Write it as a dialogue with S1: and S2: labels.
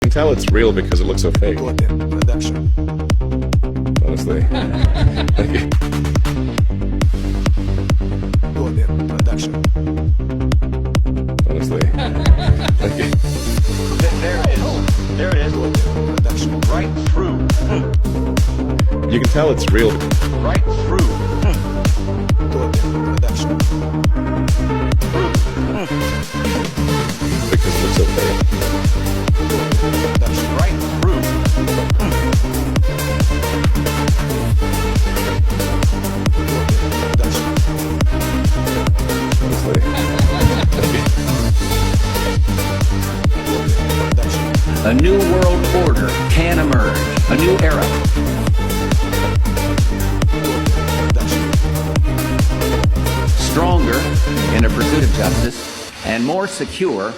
S1: can tell it's real because it looks so fake.
S2: Production.
S1: Honestly. Thank you.
S2: Production.
S1: Honestly. Thank you.
S3: There it is. There it is.
S2: Production.
S3: Right through.
S1: You can tell it's real.
S3: Right through.
S2: Production.
S1: Because it looks so fake.
S2: Production.
S3: Right through.
S2: Production.
S1: Honestly. Thank you.
S2: Production.
S4: A new world order can emerge. A new era.
S2: Production.
S4: Stronger in a pursuit of justice and more secure